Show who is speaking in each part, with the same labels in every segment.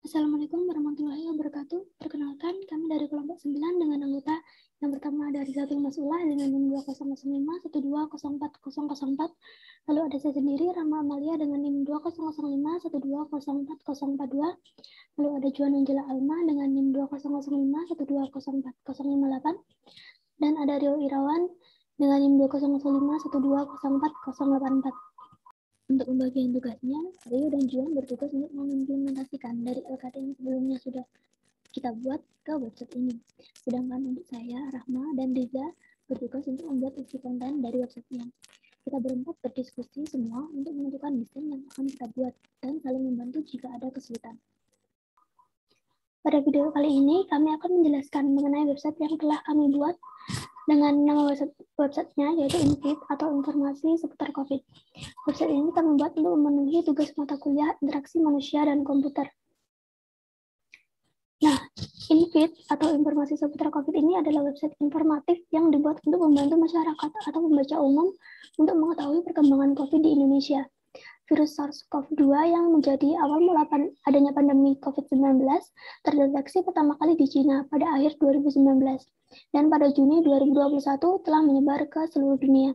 Speaker 1: Assalamualaikum warahmatullahi wabarakatuh. Perkenalkan, kami dari kelompok 9 dengan anggota yang pertama ada Rizatul Mas'ulah dengan NIM 2005-1204004. Lalu ada saya sendiri, Rama Amalia dengan NIM 2005-1204042. Lalu ada Juan Angela Alma dengan NIM 2005-1204058. Dan ada Rio Irawan dengan NIM 2005-1204084. Untuk pembagian tugasnya, Rio dan Juan bertugas untuk mengimplementasikan dari LKD yang sebelumnya sudah kita buat ke website ini. Sedangkan untuk saya, Rahma, dan Riza bertugas untuk membuat isi konten dari websitenya. Kita berempat berdiskusi semua untuk menentukan desain yang akan kita buat dan saling membantu jika ada kesulitan. Pada video kali ini, kami akan menjelaskan mengenai website yang telah kami buat dengan nama websitenya yaitu Infit atau informasi seputar COVID. Website ini kami buat untuk memenuhi tugas mata kuliah interaksi manusia dan komputer. Nah, Infit atau informasi seputar COVID ini adalah website informatif yang dibuat untuk membantu masyarakat atau pembaca umum untuk mengetahui perkembangan COVID di Indonesia. Virus SARS-CoV-2 yang menjadi awal mula adanya pandemi COVID-19 terdeteksi pertama kali di Cina pada akhir 2019 dan pada Juni 2021 telah menyebar ke seluruh dunia.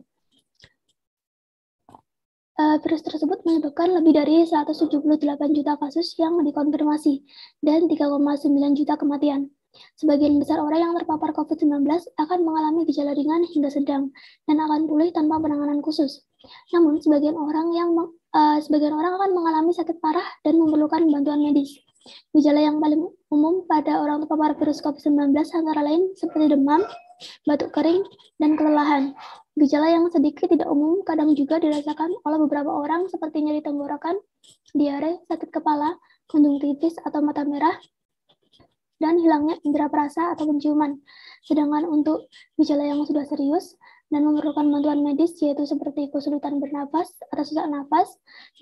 Speaker 1: Virus tersebut menyebabkan lebih dari 178 juta kasus yang dikonfirmasi dan 3,9 juta kematian. Sebagian besar orang yang terpapar COVID-19 akan mengalami gejala ringan hingga sedang dan akan pulih tanpa penanganan khusus. Namun, sebagian orang akan mengalami sakit parah dan memerlukan bantuan medis. Gejala yang paling umum pada orang terpapar virus COVID-19 antara lain seperti demam, batuk kering, dan kelelahan. Gejala yang sedikit tidak umum kadang juga dirasakan oleh beberapa orang seperti nyeri tenggorokan, diare, sakit kepala, konjungtivitis atau mata merah, dan hilangnya indera perasa atau penciuman. Sedangkan untuk gejala yang sudah serius dan memerlukan bantuan medis yaitu seperti kesulitan bernapas atau sesak nafas,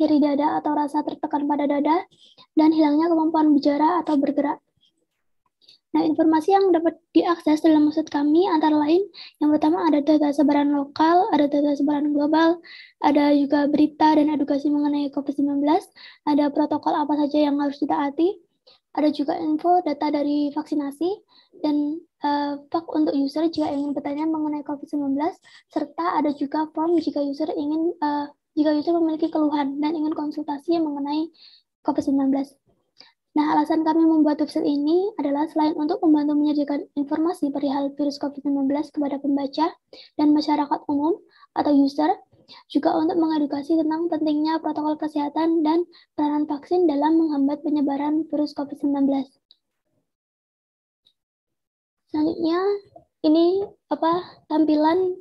Speaker 1: nyeri dada atau rasa tertekan pada dada, dan hilangnya kemampuan bicara atau bergerak. Nah, informasi yang dapat diakses dalam website kami antara lain, yang pertama ada data sebaran lokal, ada data sebaran global, ada juga berita dan edukasi mengenai COVID-19, ada protokol apa saja yang harus ditaati, ada juga info data dari vaksinasi, dan form untuk user jika ingin bertanya mengenai COVID-19, serta ada juga form jika user memiliki keluhan dan ingin konsultasi mengenai COVID-19. Nah, alasan kami membuat website ini adalah selain untuk membantu menyediakan informasi perihal virus COVID-19 kepada pembaca dan masyarakat umum atau user, juga untuk mengedukasi tentang pentingnya protokol kesehatan dan peranan vaksin dalam menghambat penyebaran virus COVID-19. Selanjutnya, ini tampilan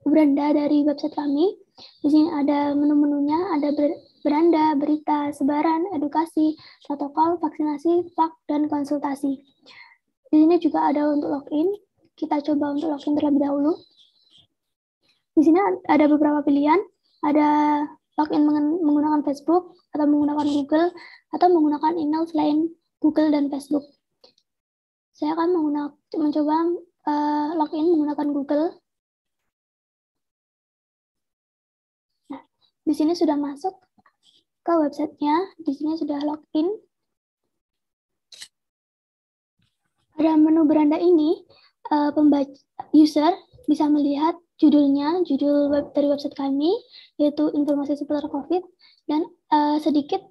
Speaker 1: beranda dari website kami. Di sini ada menu-menunya, ada beranda, berita, sebaran, edukasi, protokol, vaksinasi, fak, dan konsultasi. Di sini juga ada untuk login. Kita coba untuk login terlebih dahulu. Di sini ada beberapa pilihan. Ada login menggunakan Facebook, atau menggunakan Google, atau menggunakan email selain Google dan Facebook. Saya akan mencoba login menggunakan Google. Nah, di sini sudah masuk ke websitenya. Di sini sudah login. Pada menu beranda ini, user bisa melihat judulnya, judul dari website kami, yaitu informasi seputar COVID, dan sedikit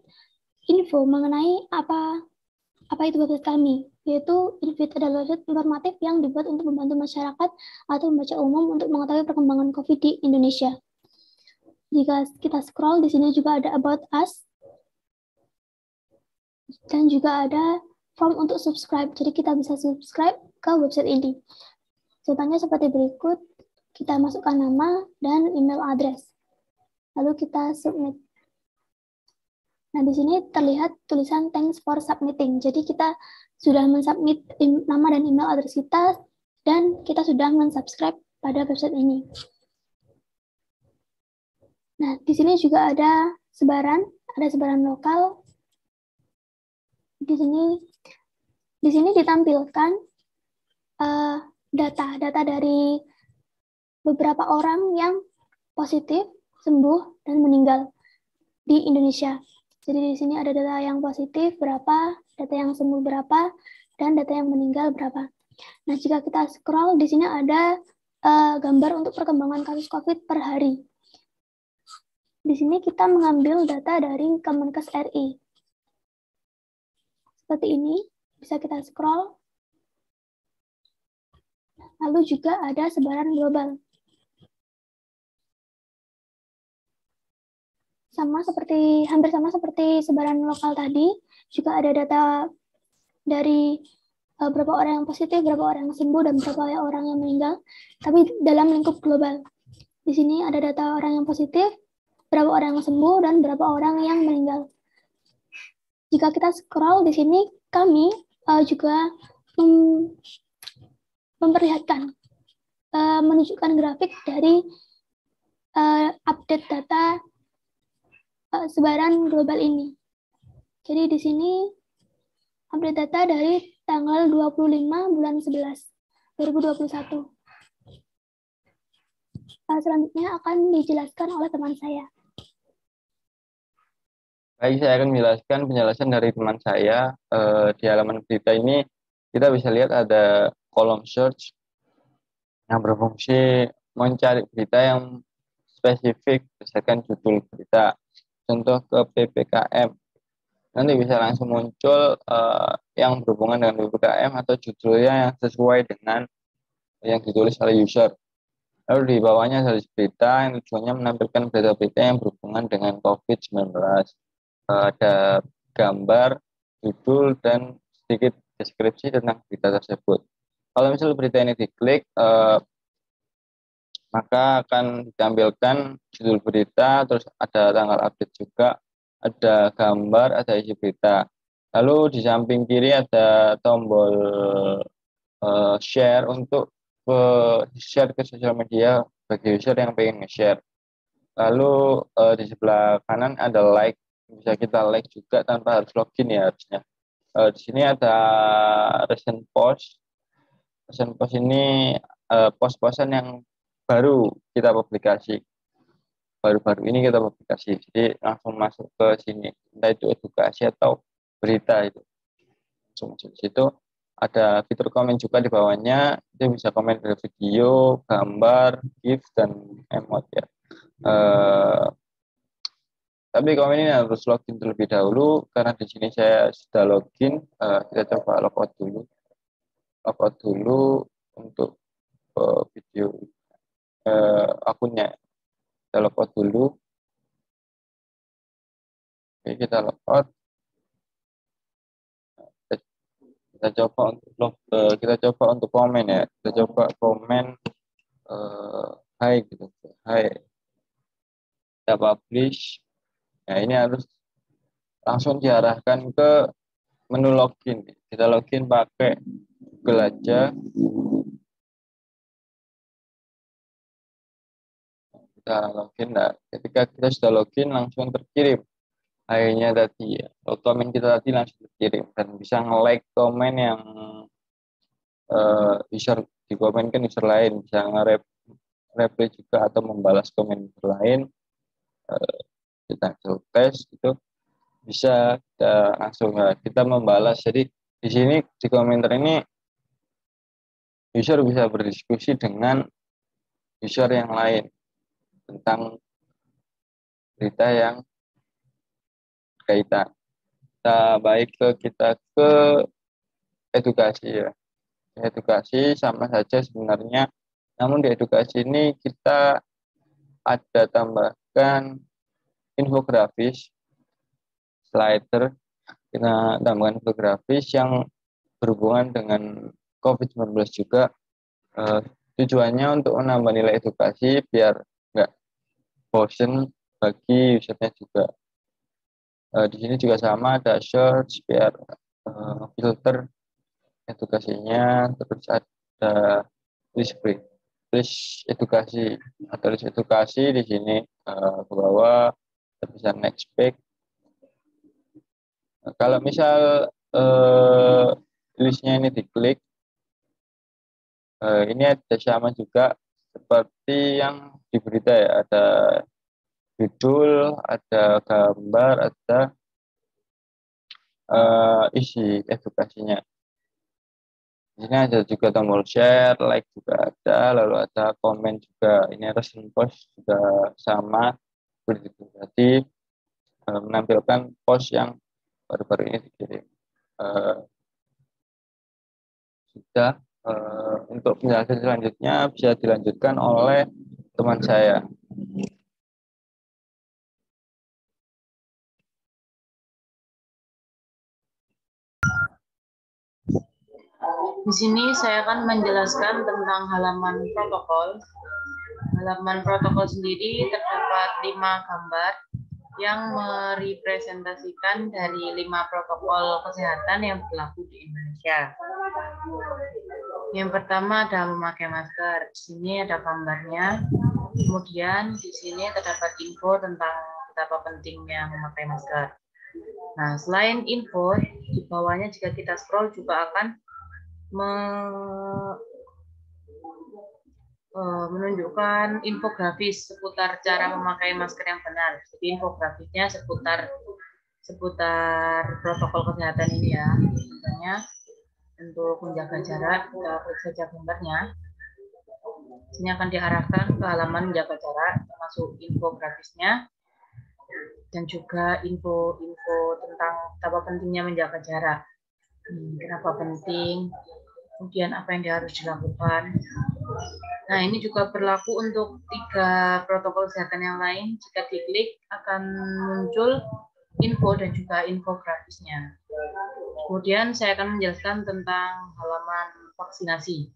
Speaker 1: info mengenai apa itu website kami, yaitu Infit adalah website informatif yang dibuat untuk membantu masyarakat atau pembaca umum untuk mengetahui perkembangan COVID di Indonesia. Jika kita scroll, di sini juga ada About Us, dan juga ada form untuk subscribe. Jadi kita bisa subscribe ke website ini. Contohnya seperti berikut, kita masukkan nama dan email address. Lalu kita submit. Nah, di sini terlihat tulisan thanks for submitting. Jadi kita sudah mensubmit nama dan email address kita, dan kita sudah mensubscribe pada website ini. Nah, di sini juga ada sebaran lokal. Di sini ditampilkan data dari beberapa orang yang positif, sembuh, dan meninggal di Indonesia. Jadi di sini ada data yang positif berapa, data yang sembuh berapa, dan data yang meninggal berapa. Nah, jika kita scroll, di sini ada gambar untuk perkembangan kasus COVID per hari. Di sini kita mengambil data dari Kemenkes RI. Seperti ini, bisa kita scroll. Lalu juga ada sebaran global. Hampir sama seperti sebaran lokal tadi, juga ada data dari berapa orang yang positif, berapa orang yang sembuh, dan berapa orang yang meninggal, tapi dalam lingkup global. Di sini ada data orang yang positif, berapa orang yang sembuh, dan berapa orang yang meninggal. Jika kita scroll di sini, kami juga memperlihatkan, menunjukkan grafik dari update data sebaran global ini. Jadi di sini update data dari tanggal 25 bulan 11, 2021. Selanjutnya akan dijelaskan oleh teman saya.
Speaker 2: Baik, saya akan menjelaskan penjelasan dari teman saya. Di halaman berita ini kita bisa lihat ada kolom search yang berfungsi mencari berita yang spesifik berdasarkan judul berita. Contoh ke PPKM. Nanti bisa langsung muncul yang berhubungan dengan PPKM atau judulnya yang sesuai dengan yang ditulis oleh user. Lalu di bawahnya ada berita yang tujuannya menampilkan berita-berita yang berhubungan dengan COVID-19. Ada gambar, judul, dan sedikit deskripsi tentang berita tersebut. Kalau misalnya berita ini diklik, maka akan ditampilkan judul berita, terus ada tanggal update juga, ada gambar, ada isi berita. Lalu di samping kiri ada tombol share untuk share ke sosial media bagi user yang pengen nge-share. Lalu di sebelah kanan ada like, bisa kita like juga tanpa harus login ya harusnya. Di sini ada recent post. Recent post ini post-postan yang baru kita publikasi. Baru-baru ini kita publikasi. Jadi langsung masuk ke sini. Entah itu edukasi atau berita itu. Langsung masuk ke situ. Ada fitur komen juga di bawahnya. Itu bisa komen dari video, gambar, GIF, dan emot ya. Tapi komen ini harus login terlebih dahulu karena di sini saya sudah login. Kita coba logout dulu untuk video akunnya. Kita logout dulu. Oke, kita logout. Kita coba untuk komen ya. Kita coba komen hai gitu. Hai. Kita publish. Nah, ini harus langsung diarahkan ke menu login. Kita login pakai Google aja. Kita login. Nah, ketika kita sudah login langsung terkirim hai-nya tadi ya. Komen kita tadi langsung terkirim dan bisa nge-like komen yang user dikomenkan user lain, bisa nge-reply juga atau membalas komen user lain. Kita tes itu bisa kita langsung kita membalas. Jadi di sini di komentar ini user bisa berdiskusi dengan user yang lain tentang berita yang berkaitan. Kita ke edukasi ya. Edukasi sama saja sebenarnya. Namun di edukasi ini kita ada tambahkan infografis, slider, kita tambahkan infografis yang berhubungan dengan COVID-19 juga. Tujuannya untuk menambah nilai edukasi biar nggak bosen bagi usernya juga. Di sini juga sama ada search biar filter edukasinya, terus ada list edukasi atau list edukasi di sini ke bawah kita bisa next page. Kalau misal listnya ini diklik, ini ada sama juga seperti yang di berita ya, ada judul, ada gambar, ada isi edukasinya. Di sini ada juga tombol share, like juga ada, lalu ada komen juga. Ini recent post juga sama seperti itu. Jadi menampilkan post yang baru-baru ini dikirim. Sudah untuk penjelasan selanjutnya bisa dilanjutkan oleh teman saya.
Speaker 3: Di sini saya akan menjelaskan tentang halaman protokol. Halaman protokol sendiri terdapat 5 gambar yang merepresentasikan dari 5 protokol kesehatan yang berlaku di Indonesia. Yang pertama adalah memakai masker. Di sini ada gambarnya. Kemudian di sini terdapat info tentang betapa pentingnya memakai masker. Nah, selain info, di bawahnya jika kita scroll juga akan menunjukkan infografis seputar cara memakai masker yang benar. Jadi infografisnya seputar protokol kesehatan ini ya. Misalnya untuk menjaga jarak, kita klik saja gambarnya. Ini akan diarahkan ke halaman menjaga jarak, termasuk infografisnya dan juga info-info tentang betapa pentingnya menjaga jarak. Kenapa penting? Kemudian apa yang harus dilakukan. Nah, ini juga berlaku untuk 3 protokol kesehatan yang lain. Jika diklik akan muncul info dan juga infografisnya. Kemudian saya akan menjelaskan tentang halaman vaksinasi.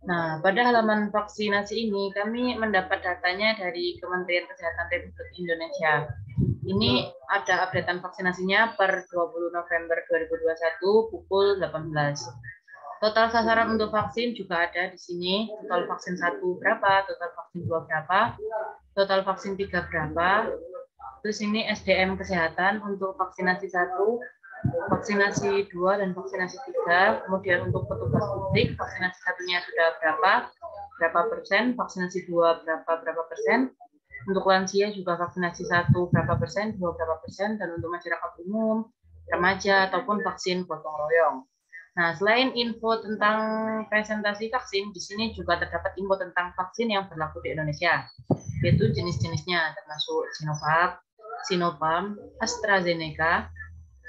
Speaker 3: Nah, pada halaman vaksinasi ini kami mendapat datanya dari Kementerian Kesehatan Republik Indonesia. Ini ada updatean vaksinasinya per 20 November 2021 pukul 18. Total sasaran untuk vaksin juga ada di sini. Total vaksin 1 berapa, total vaksin 2 berapa, total vaksin 3 berapa. Terus ini SDM kesehatan untuk vaksinasi 1, vaksinasi 2, dan vaksinasi 3. Kemudian untuk petugas publik, vaksinasi 1-nya sudah berapa persen, vaksinasi 2 berapa persen. Untuk lansia juga vaksinasi 1 berapa persen, 2 berapa persen, dan untuk masyarakat umum, remaja, ataupun vaksin gotong royong. Nah, selain info tentang presentasi vaksin, di sini juga terdapat info tentang vaksin yang berlaku di Indonesia, yaitu jenis-jenisnya termasuk Sinovac, Sinopharm, AstraZeneca,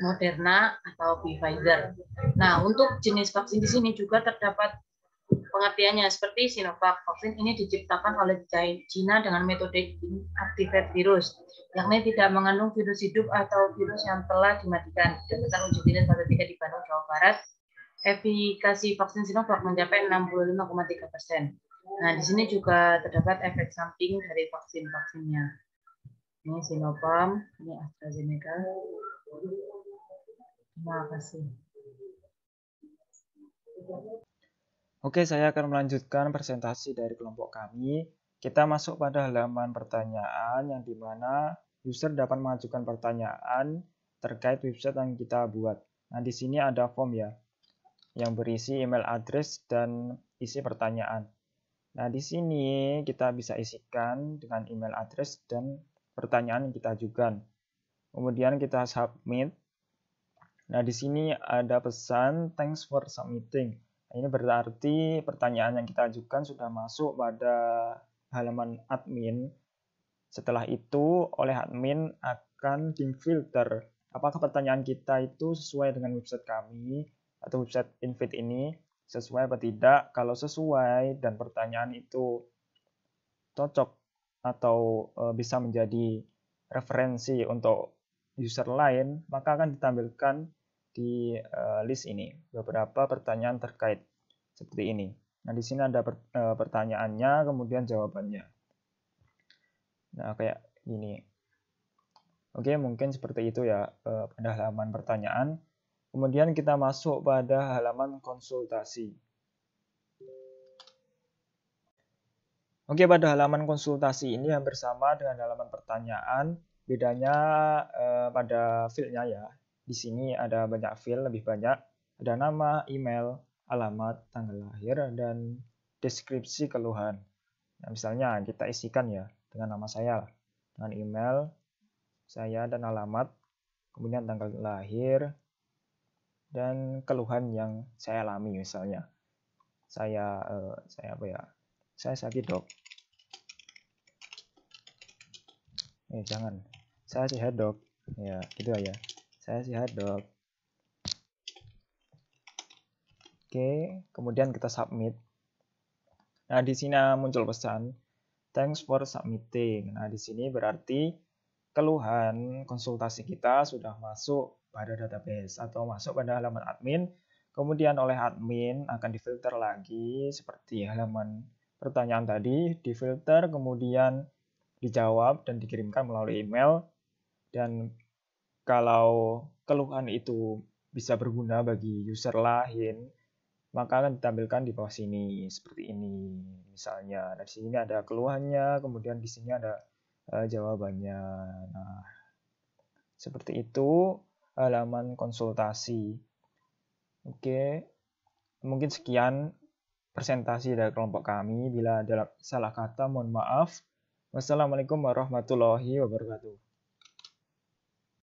Speaker 3: Moderna, atau Pfizer. Nah, untuk jenis vaksin di sini juga terdapat pengertiannya seperti Sinovac. Vaksin ini diciptakan oleh China dengan metode inactivated virus, yakni tidak mengandung virus hidup atau virus yang telah dimatikan. Berdasarkan uji klinis fase 3 di Bandung, Jawa Barat, efikasi vaksin Sinovac mencapai 65,3%. Nah, di sini juga terdapat efek samping dari vaksin-vaksinnya. Ini Sinopharm, ini AstraZeneca. Terima kasih.
Speaker 4: Oke, saya akan melanjutkan presentasi dari kelompok kami. Kita masuk pada halaman pertanyaan yang dimana user dapat mengajukan pertanyaan terkait website yang kita buat. Nah, di sini ada form ya, yang berisi email address dan isi pertanyaan. Nah, di sini kita bisa isikan dengan email address dan pertanyaan yang kita ajukan. Kemudian kita submit. Nah, di sini ada pesan thanks for submitting. Ini berarti pertanyaan yang kita ajukan sudah masuk pada halaman admin. Setelah itu, oleh admin akan dimfilter apakah pertanyaan kita itu sesuai dengan website kami atau website Invite ini, sesuai atau tidak. Kalau sesuai dan pertanyaan itu cocok atau bisa menjadi referensi untuk user lain, maka akan ditampilkan di list ini beberapa pertanyaan terkait seperti ini. Nah, di sini ada pertanyaannya, kemudian jawabannya. Nah, kayak gini. Oke, mungkin seperti itu ya pada halaman pertanyaan. Kemudian kita masuk pada halaman konsultasi. Oke, pada halaman konsultasi ini hampir sama dengan halaman pertanyaan. Bedanya pada fieldnya ya. Di sini ada banyak field, lebih banyak. Ada nama, email, alamat, tanggal lahir, dan deskripsi keluhan. Nah, misalnya kita isikan ya dengan nama saya, dengan email saya dan alamat, kemudian tanggal lahir, dan keluhan yang saya alami. Misalnya saya sakit dok. Jangan, saya sehat dok. Ya gitu aja, saya sehat dok. Oke, kemudian kita submit. Nah, di sini muncul pesan thanks for submitting. Nah, di sini berarti keluhan konsultasi kita sudah masuk pada database atau masuk pada halaman admin. Kemudian oleh admin akan difilter lagi seperti halaman pertanyaan tadi, difilter kemudian dijawab dan dikirimkan melalui email. Dan kalau keluhan itu bisa berguna bagi user lain, maka akan ditampilkan di bawah sini seperti ini. Misalnya di sini ada keluhannya, kemudian di sini ada jawabannya. Nah, seperti itu halaman konsultasi. Oke, mungkin sekian presentasi dari kelompok kami. Bila ada salah kata, mohon maaf. Wassalamualaikum warahmatullahi wabarakatuh.